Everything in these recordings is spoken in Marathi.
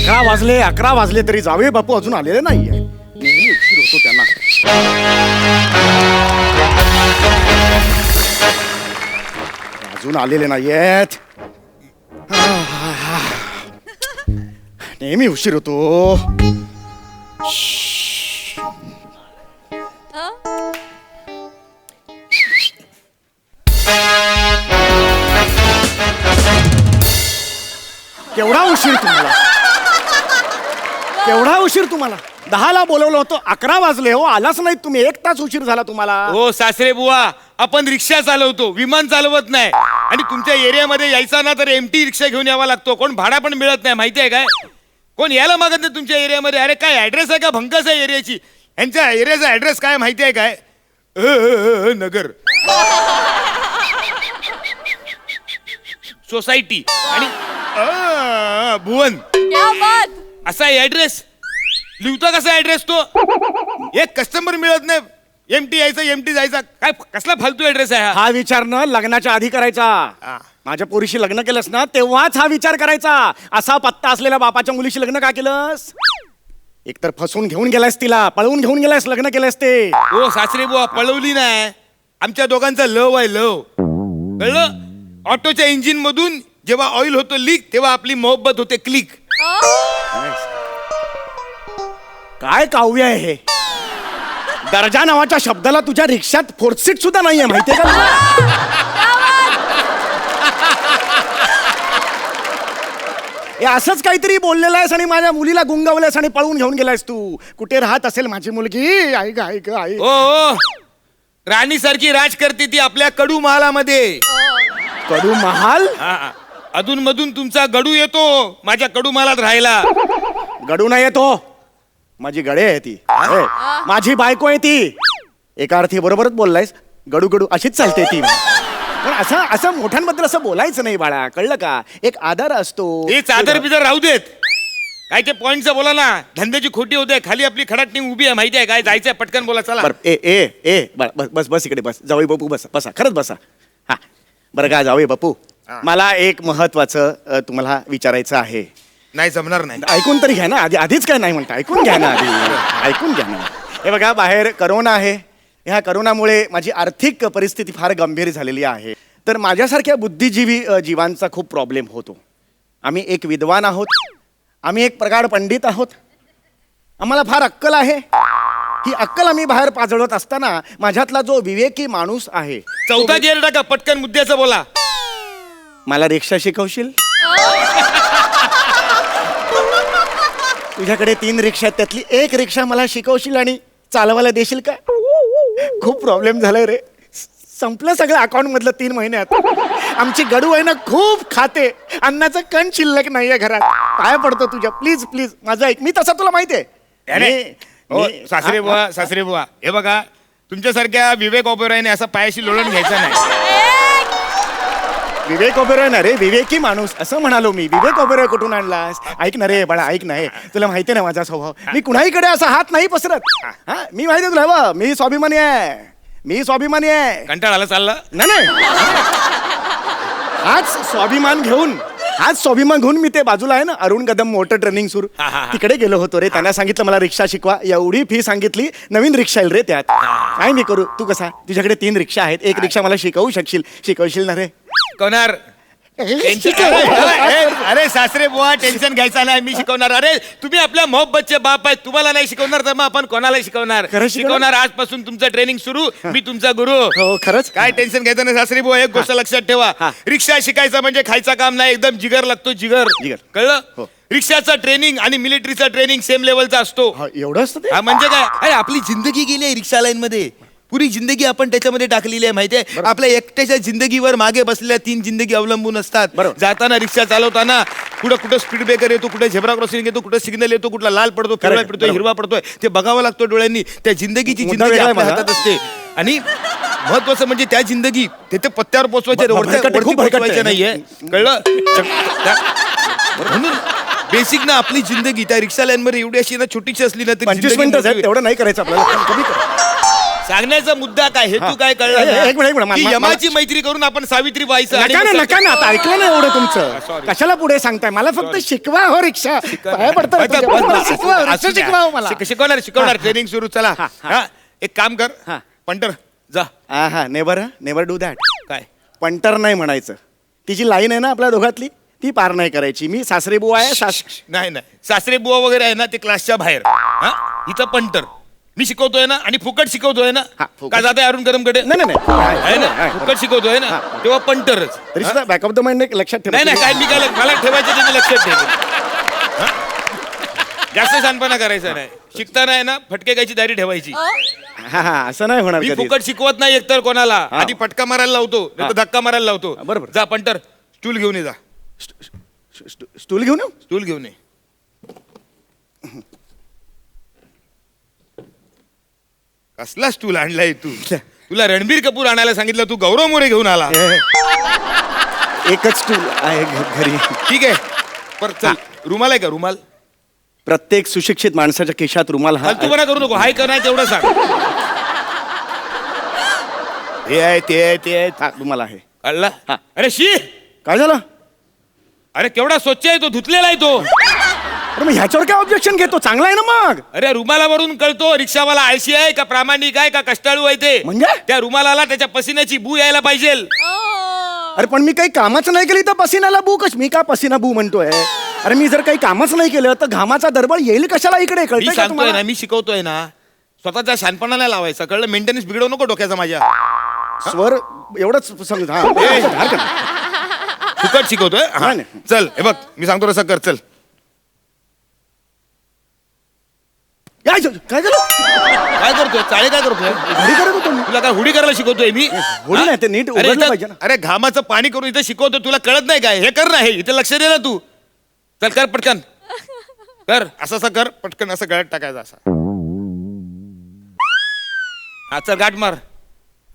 11 वाजले तरी जावे बापू अजून आलेले नाही आहे. नेहमी उशीर होतो त्यांना. अजून आलेले नाहीयेत. नेहमी उशीर होतो. केवढा उशीर तुम्हाला, केवढा उशीर तुम्हाला. 10ला बोलवलं होतं, 11 वाजले हो, आलाच नाहीत तुम्ही. 1 तास उशीर झाला तुम्हाला. हो सासरे बुवा, आपण रिक्षा चालवतो, विमान चालवत नाही. आणि तुमच्या एरियामध्ये यायचा ना तर एमटी रिक्षा घेऊन यावा लागतो. कोण भाडा पण मिळत नाही, माहिती आहे काय. कोण यायला मागत नाही तुमच्या एरियामध्ये. अरे काय ऍड्रेस आहे का भंकस आहे एरियाची. यांच्या एरियाचा ऍड्रेस काय माहिती आहे काय. नगर सोसायटी आणि भुवन असा ऍड्रेस. लिहता कसा ऍड्रेस तो. एक कस्टमर मिळत नाही. एमटी यायचा एमटी जायचा. काय कसला फालतू ऍड्रेस आहे हा विचार न लग्नाच्या आधी करायचा. माझ्या पोरीशी लग्न केलंस ना तेव्हाच हा विचार करायचा. असा पत्ता असलेल्या बापाच्या मुलीशी लग्न का केलंस. एकतर फसवून घेऊन गेलायस तिला, पळवून घेऊन गेलायस लग्न केलंस ते. हो सासरे बुवा, पळवली नाही. आमच्या दोघांचा लव आहे, लव. कळलं. ऑटोच्या इंजिन मधून जेव्हा ऑइल होतो लीक तेव्हा आपली मोहब्बत होते क्लिक. काय काव्य आहे हे. दर्जा नावाच्या शब्दाला तुझ्या रिक्षात 4th सीट सुद्धा नाहीये, माहितीये का. हे असंच काहीतरी बोललेलं आहेस आणि माझ्या मुलीला गुंगवलंयस आणि पळून घेऊन गेलायस तू. कुठे राहत असेल माझी मुलगी. ऐक ऐक ऐक. हो राणी सारखी राज करते ती आपल्या कडू महालामध्ये. कडू महाल. अधून मधून तुमचा गडू येतो माझ्या कडू महालात राहायला. गडू नाही येतो, माझी गडे आहे ती. माझी बायको आहे ती. एका अर्थी बरोबरच बोललायस. गडू गडू अशीच चालते ती. पण असं असं मोठ्यांबद्दल असं बोलायचं नाही बाळा, कळलं का. एक आदर असतो. हे चादर बिदर राहू देत. काय ते पॉइंटचं बोला ना. धंद्याची खोटी होते. खाली आपली खडाटणी उभी आहे, माहिती आहे काय. जायचंय पटकन बोला चला. ए ए ए बस बस बस इकडे बस. जावई बापू बस, बसा खरंच बसा. हा बरं का जावई बापू, मला एक महत्वाचं तुम्हाला विचारायचं आहे. नाही जमणार नाही. ऐकून तरी घ्या ना. आधीच काय नाही म्हणता. ऐकून घ्या ना आधी. ऐकून घ्या ना. हे बघा बाहेर करोना आहे. ह्या करोनामुळे माझी आर्थिक परिस्थिती फार गंभीर झालेली आहे. तर माझ्यासारख्या बुद्धिजीवी जीवांचा खूप प्रॉब्लेम होतो. आम्ही एक विद्वान आहोत, आम्ही एक प्रगाढ पंडित आहोत, आम्हाला फार अक्कल आहे. ही अक्कल आम्ही बाहेर पाजळत असताना माझ्यातला जो विवेकी माणूस आहे. चौथा गेअर टाका, पटकन मुद्द्याचं बोला. मला रिक्षा शिकवशील. तुझ्याकडे 3 रिक्षा आहेत, त्यातली एक रिक्षा मला शिकवशील आणि चालवायला देशील का. खूप प्रॉब्लेम झालाय रे. संपलं सगळं अकाउंट मधलं 3 महिन्यात. आमची गडू आहे ना खूप खाते. अन्नाचं कण शिल्लक नाहीये घरात. काय पडतो तुझ्या. प्लीज प्लीज माझं ऐक. मी तसा तुला माहितीये. सासरे बुवा, सासरे बुवा, हे बघा तुमच्यासारख्या विवेक ओबेरॉयने असं पायाशी लोळून घ्यायचं नाही. विवेक ओबेरॉय ना रे, विवेकी माणूस असं म्हणालो मी. विवेक ओबेरॉय कुठून आणलास. ऐक ना रे बाळा, ऐक ना. हे तुला माहिती आहे ना माझा स्वभाव. मी कुणाहीकडे असा हात नाही पसरत. हा मी माहिती तुला. बा मी स्वाभिमानी आहे. मी स्वाभिमानी आहे. कंटाळाला चालला नाही. हाच स्वाभिमान घेऊन मी ते बाजूला आहे ना अरुण कदम मोटर ट्रेनिंग सुरू तिकडे गेलो होतो रे. त्यांना सांगितलं मला रिक्षा शिकवा. एवढी फी सांगितली. नवीन रिक्षा येईल रे त्यात. काय मी करू. तू कसा. तुझ्याकडे 3 रिक्षा आहेत. एक रिक्षा मला शिकवशील ना रे. शिकवणार. अरे सासरे बुवा टेन्शन घ्यायचा नाही, मी शिकवणार. अरे तुम्ही आपल्या मोहब्बतचे बाप आहेत. तुम्हाला नाही शिकवणार तर मग आपण कोणाला शिकवणार. शिकवणार. आजपासून तुमचं ट्रेनिंग सुरू. मी तुमचा गुरु. हो खरंच. काय टेन्शन घ्यायचं नाही सासरे बुवा. एक गोष्ट लक्षात ठेवा. रिक्षा शिकायचं म्हणजे खायचं काम नाही. एकदम जिगर लागतो. जिगर. कळलं. रिक्षाचा ट्रेनिंग आणि मिलिटरीचा ट्रेनिंग सेम लेवलचा असतो. एवढं असतं. म्हणजे काय. अरे आपली जिंदगी गेली आहे रिक्षा लाईन मध्ये. पुरी जिंदगी आपण त्याच्यामध्ये टाकलेली आहे, माहितीये. आपल्या एकट्याच्या जिंदगीवर मागे बसलेल्या 3 जिंदगी अवलंबून असतात. जाताना रिक्षा चालवताना कुठं स्पीड ब्रेकर येतो, कुठे झेब्रा क्रॉसिंग येतो, कुठे सिग्नल येतो, कुठला लाल पडतो, पिवळा पडतोय, हिरवा पडतोय. ते बघावं लागतं डोळ्यांनी. त्या जिंदगीची जिंदगी आपल्या हातात असते. आणि महत्वाचं म्हणजे त्या जिंदगी ते पत्त्यावर पोहोचवायचे नाहीये. कळलं. म्हणून बेसिक ना आपली जिंदगी त्या रिक्षा लाईन मध्ये एवढी अशी ना छोटीशी असली ना तरी 25 मिनिटं तेवढं नाही करायचं आपल्याला. सांगण्याचा मुद्दा काय हेतू हा. काय कळला एक मिनिट, ना? की यमाची मैत्री करून आपण सावित्री व्हायचं आणि नका ना मग नका ना आता ऐकलं ना एवढं तुमचं sorry. कशाला पुढे सांगताय मला फक्त शिकवा हो रिक्षा पाया पडतं बस, तुमच्या. बस, मला बस, शिकवा असू रिक्षा द्या. शिकवा हो मला शिकवणार ट्रेनिंग सुरू चला हा, हा. हा, एक काम कर हा. पंटर जा हा नेवर डू दॅट काय पंटर नाही म्हणायचं ती जी लाईन आहे ना आपल्या दोघातली ती पार नाही करायची मी सासरे बुवा आहे नाही नाही सासरे बुवा वगैरे आहे ना ते क्लासच्या बाहेर हा इथं पंटर मी शिकवतोय ना आणि फुकट शिकवतोय ना हा, फुकट. का जाते अरुण करमकडे नाही नाही, आहे नाही ना नाही, फुकट शिकवतोय ना तेव्हा पंटरच तरी सुद्धा बॅक ऑफ द माइंड लक्षात ठेवा नाही नाही काय मी काय मला ठेवायचं ते मी लक्षात ठेवेन हा? जास्त शानपणा करायचा नाही शिकताना आहे ना फटके गायची दारी ठेवायची हा असं नाही होणार मी कधी फुकट शिकवत नाही एकतर कोणाला हा. आधी फटका मारायला लावतो नाही तर धक्का मारायला लावतो बरोबर. जा पंटर स्टूल घेऊन ये जा स्टूल घेऊन येऊ स्टूल घेऊन ये कसला स्टूल आणलाय तू तुला रणबीर कपूर आणायला सांगितलं तू गौरव मोरे घेऊन आला एकच स्टूल आहे घरी ठीक आहे पर चल रुमाल आहे का रुमाल प्रत्येक सुशिक्षित माणसाच्या केशात रुमाल हा तू बना करू नको हाय का नाही तेवढं सांग हे आहे ते आहे ते आहे हा, रुमाल आहे कळला हा. अरे शी काय झालं अरे केवढा स्वच्छ आहे तो धुतलेला आहे तो अरे मग ह्याच्यावर काय ऑब्जेक्शन घेतो चांगला आहे ना मग अरे रुमालावरून कळतो रिक्षावाला आळशी आहे का प्रामाणिक आहे का कष्टाळू आहे ते म्हणजे? त्या रुमालाला त्याच्या पसिन्याची बू यायला पाहिजे अरे पण मी काही कामच नाही केली तर पसीनाला बू कश मी का पसीना बू म्हणतोय अरे मी जर काही कामच नाही केलं तर घामाचा दरबळ येईल कशाला इकडे मी कळतंय का सांगतोय तुम्हाला? ना मी शिकवतोय ना स्वतःच्या शानपणाला लावायचं कळलं मेंटेनन्स बिघडवू नको डोक्याचा माझ्या स्वर एवढंच समज हा ए. हरकत नाही. फुकट शिकवतोय हा. नाही, नाही. चल हे बघ मी सांगतो तसं कर चल या, काय झालं काय करतोय चाळे काय करतोय घरी करत होतो मी तुला काय हुडी करायला शिकवतोय मी हुडी हा? नाही, ते नीट अरे उघडलं इथं- पाहिजे ना. अरे घामाचं पाणी करून इथं शिकवतो तुला कळत नाही काय हे कर ना हे इथे लक्ष दे ना तू चल कर पटकन कर असं कर पटकन असं गळ्यात टाकायचं असं हा चल गाठ मार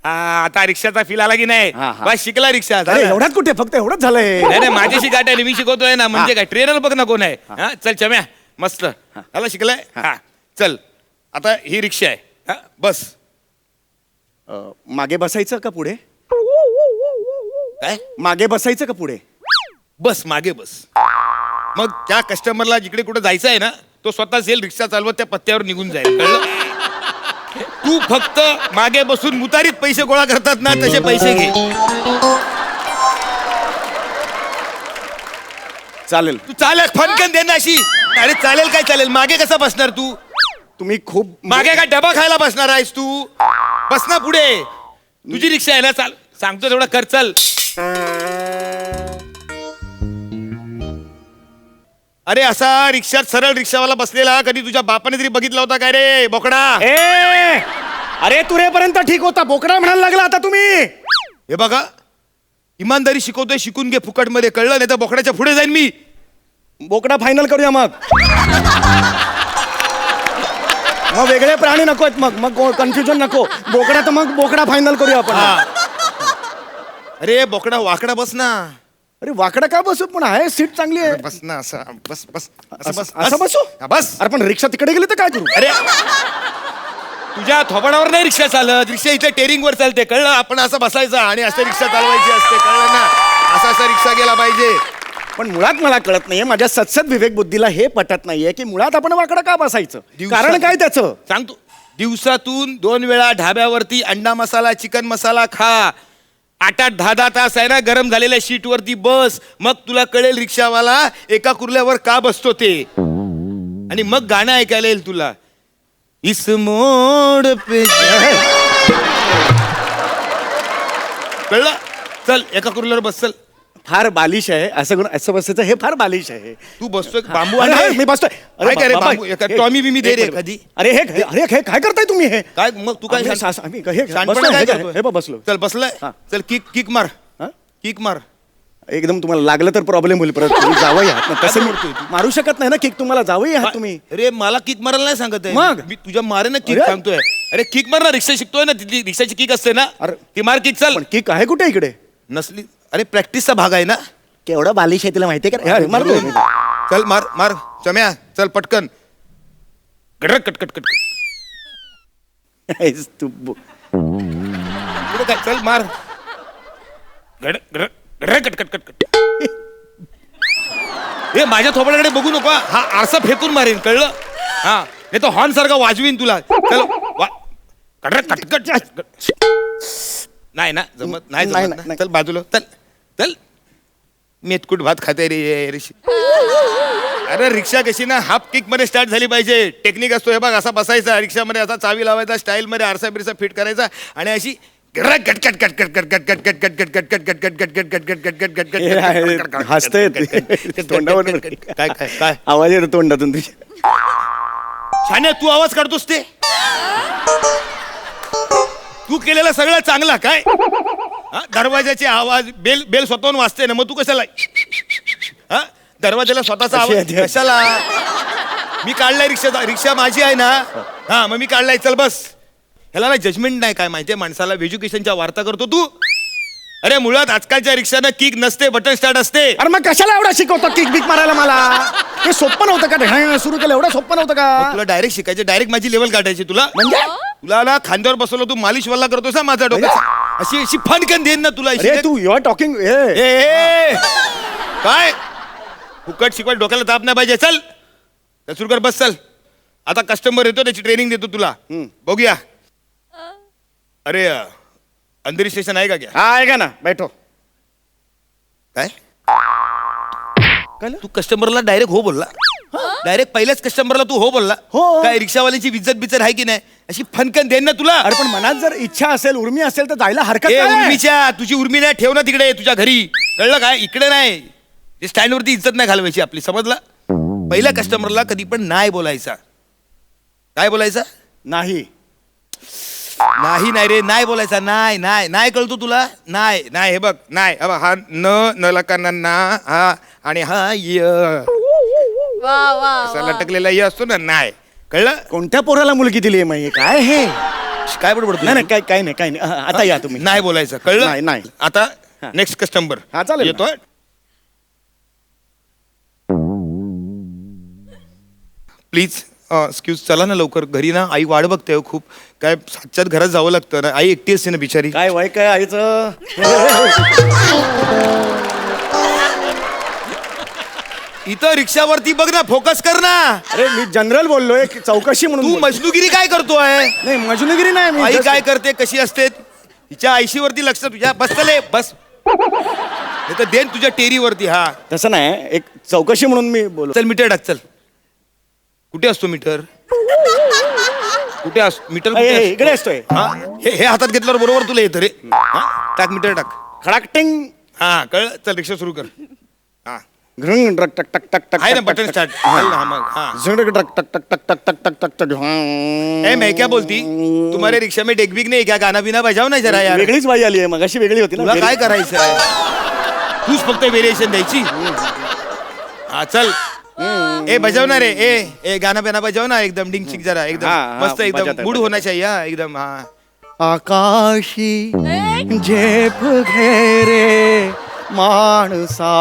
हा आता रिक्षाचा फील आला की नाही हा, हा. बस शिकला रिक्षा अरे झालं. एवढ्यात कुठे फक्त एवढंच झालंय नाही नाही माझ्याशी गाठ आहे मी शिकवतोय ना म्हणजे काय ट्रेनर बघ ना कोण आहे हा चल चम्या मस्त आला शिकलाय हा चल आता ही रिक्षा आहे हा बस मागे बसायचं का पुढे काय मागे बसायचं का पुढे बस मागे बस मग त्या कस्टमरला जिकडे कुठे जायचं आहे ना तो स्वतःच येईल रिक्षा चालवत त्या पत्त्यावर निघून जाईल कळलं तू फक्त मागे बसून मुतारीत पैसे गोळा करतात ना तसे पैसे घे चालेल तू चालेल फनकन दे ना अशी अरे चालेल काय चालेल मागे कसा बसणार तू तुम्ही खूप मागे काय डबा खायला बसणार आहेस तू बस ना पुढे तुझी रिक्षा आहे ना चाल सांगतो तेवढा कर चल अरे असा रिक्षात सरळ रिक्षावाला बसलेला कधी तुझ्या बापाने तरी बघितला होता काय रे बोकडा ए अरे तुरेपर्यंत ठीक होता बोकडा म्हणायला लागला आता तुम्ही हे बघा इमानदारी शिकवतोय शिकून घे फुकट मध्ये कळलं नाही तर बोकड्याच्या पुढे जाईन मी बोकडा फायनल करूया मग मग वेगळे प्राणी नको आहेत मग कन्फ्युजन नको बोकडा तर मग बोकडा फायनल करूया आपण हा. अरे बोकडा वाकडा बस ना अरे वाकडा का बसू पण आहे सीट चांगली आहे बस ना असं बस बस असं बस असं बसू हा, बस अरे पण रिक्षा तिकडे गेली तर काय करू अरे तुझ्या थोबाडावर नाही रिक्षा चालत रिक्षा इथे टेरिंग वर चालते कळलं आपण असं बसायचं आणि असं रिक्षा चालवायची असते कळलं ना असा रिक्षा गेला पाहिजे पण मुळात मला कळत नाहीये माझ्या सत्सद विवेक बुद्धीला हे पटत नाहीये की मुळात आपण वाकडा का बसायचं कारण काय त्याचं सांगतो दिवसातून 2 वेळा ढाब्यावरती अंडा मसाला चिकन मसाला खा 8-8 10-10 तास आहे ना गरम झालेल्या शीट वरती बस मग तुला कळेल रिक्षावाला एका कुर्ल्यावर का बसतो ते आणि मग गाणं ऐकायला येईल तुला इस मोड पे कळलं चल एका कुर्ल्यावर बस चल फार बालिश आहे असं बसायचं हे फार बालिश आहे तू बसतोय बांबू अरे, आहे मी बसतोय काय काय रे बाबा, बांबू एका टॉमी बिमी दे रे एक मिनिट. कधी अरे हे काय करताय तुम्ही हे काय मग तू काय आम्ही शान- आम्ही हे शानपणा बसलो, काय हे करतोय? हे बघ, बसलो चल बसलाय हा. चल किक मार हा? किक मार एकदम तुम्हाला लागलं तर प्रॉब्लेम होईल परत तुम्ही जावई आहात ना तसं मी करतोय तू? मारू शकत नाही ना किक तुम्हाला जावई आहात तुम्ही अरे मला किक मारायला नाही सांगत आहे मग? मी तुझ्या मारे ना किक अरे? सांगतोय अरे किक मार ना रिक्षा शिकतोय ना तिथली रिक्षाची किक असते ना अरे. ती मार किक चल पण किक आहे कुठे इकडे नसली अरे प्रॅक्टिसचा भाग आहे ना केवढा बालिश आहे तिला माहितीये का अरे, मारतोय मी. चल मार मार चम्या चल पटकन गडरक कटकट कट आहेस तू पुढे काय चल मार गड गड गड कट कट कट कट ए माझ्या थोबड्याकडे बघू नको हा आरसा फेकून मारेन कळलं हा नाही तर हॉर्न सारखा वाजवीन तुला चल कटकट नाही ना जमत नाही नाही, जमत ना. नाही. चल बाजूला चल चल मेतकूट भात खाते रे ऋषी अरे रिक्षा कशी ना हाफ किक मध्ये स्टार्ट झाली पाहिजे टेक्निक असतो हे बघ असा बसायचा रिक्षामध्ये असा चावी लावायचा स्टाईल मध्ये आरसा बिरसा फिट करायचा आणि अशी हसतंय तोंडावर काय काय काय आवाज येतो तोंडातून तुझ्या शान्या तू आवाज काढतोस ते तू केलेला सगळं चांगला काय हा? दरवाजाचे आवाज बेल बेल स्वतःहून वाजते ना मग तू कशाला हा दरवाजाला स्वतःचा कशी आवाज आहे ते? कशाला मी काढलाय रिक्षा माझी आहे ना हा मग मी काढलाय चल बस ह्याला ना जजमेंट नाही काय माहितीये माणसाला एज्युकेशनच्या वार्ता करतो तू अरे मुळात आजकालच्या रिक्षानं किक नसते बटन स्टार्ट असते अरे मग कशाला एवढा शिकवतो किक बिक मारायला मला हे सोपं नव्हतं का सुरू केलं एवढं सोपं नव्हतं का तुला डायरेक्ट शिकायचे डायरेक्ट माझी लेवल काढायची तुला म्हणजे तुला ना खांद्यावर बसवलं तू मालिश वल्ला करतोस ना माझा डोक्याचा अशी अशी फणकन देईन ना तुला अरे तू युआर टॉकिंग ए, काय फुकट शिकवाय डोक्याला ताप नाही पाहिजे चल सुरू कर बस चल आता कस्टमर येतो त्याची ट्रेनिंग देतो तुला बघूया अरे अंधेरी स्टेशन आहे का क्या हा ऐका ना बैठो काय तू कस्टमरला डायरेक्ट हो बोलला डायरेक्ट पहिल्याच कस्टमरला तू हो बोलला हो. काय रिक्षावाल्याची इज्जत बिज्जत आहे की नाही अशी फणकन देईन ना तुला अरे पण मनात जर इच्छा असेल उर्मी असेल तर जायला हरकत ए नाही. उर्मीच्या तुझी उर्मी नाही ठेव ना तिकडे तुझ्या घरी कळलं काय इकडे नाही ते स्टँड वरती इज्जत नाही घालवायची आपली समजला पहिल्या कस्टमरला कधी पण नाही बोलायचा काय बोलायचा नाही नाही नाही रे नाही बोलायचा नाही नाही नाही कळतो तुला नाही नाही हे बघ नाही हे बघ, हा न लका ना हा आणि हा य वा वा असा लटकलेला य असतो ना नाही कळलं कोणत्या पोराला मुलगी दिली मग हे? काय हे काय बडबड नाही नाही काय नाही काय नाही आता या तुम्ही नाही बोलायचं कळलं नाही, नाही. आता नेक्स्ट कस्टमर हा, चालेल ना. येतोय प्लीज एक्सक्यूज चला ना लवकर घरी ना आई वाट बघते हो खूप काय सातच्यात घरात जावं लागतं ना आई एकटी असते ना बिचारी काय वय काय आईचं इथं रिक्षावरती बघ ना फोकस कर ना अरे मी जनरल बोललोय की चौकशी म्हणून तू बोलतोय. मजनुगिरी काय करतोय नाही मजुनगिरी नाही मी आई just- काय करते कशी असते तिच्या आयशीवरती लक्ष तुझ्या बस चले बस नाही तर देन तुझ्या टेरीवरती हा तसं नाही एक चौकशी म्हणून मी बोल चल मीटर टाक चल कुठे असतो मीटर कुठे असतो मीटर कुठे असतो? इकडे असतोय हा? हे हातात घेतल्यावर बरोबर तुला येतं रे हा? टाक मीटर टाक खडाकटिंग हा कळ चल रिक्षा सुरू कर हा घृंग टक टक टक टक टक आहे ना टक, बटन टक, स्टार्ट टक. हा. हा मग हा झुंड टक टक टक टक टक टक टक टक टक ए मैं क्या बोलती तुम्हारे रिक्शा में डेक बिक नहीं क्या गाना बिना बजाव ना जरा यार वेगळीच बाई आली आहे मग अशी वेगळी होती ना तुला काय करायचं आहे तूच फक्त व्हेरिएशन द्यायची हा चल ए बजाव ना रे ए गाना बिना बजाव ना एकदम डिंग चिक जरा हा, एकदम हा, मस्त एकदम बजाता है, मूड बजाता होना चाहिए हा एकदम हा आकाशी झेप घेरे माणसा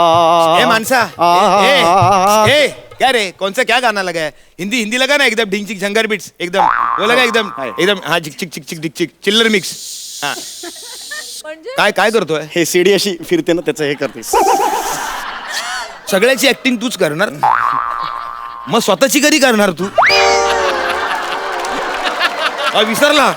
ए मानसा आ- ए क्या रे कौन सा क्या गाना लगा है हिंदी हिंदी लगा ना एकदम डिंग चिक झंगर बीट्स एकदम वो लगा एकदम हाय. एकदम हा चिक चिक चिक चिक डिक चिक चिल्लर मिक्स हा म्हणजे काय काय करतोय हे सीडी अशी फिरते ना त्याचं हे करतेस सगळ्याची ऍक्टिंग तूच करणार मग स्वतःची कधी करणार तू विसरला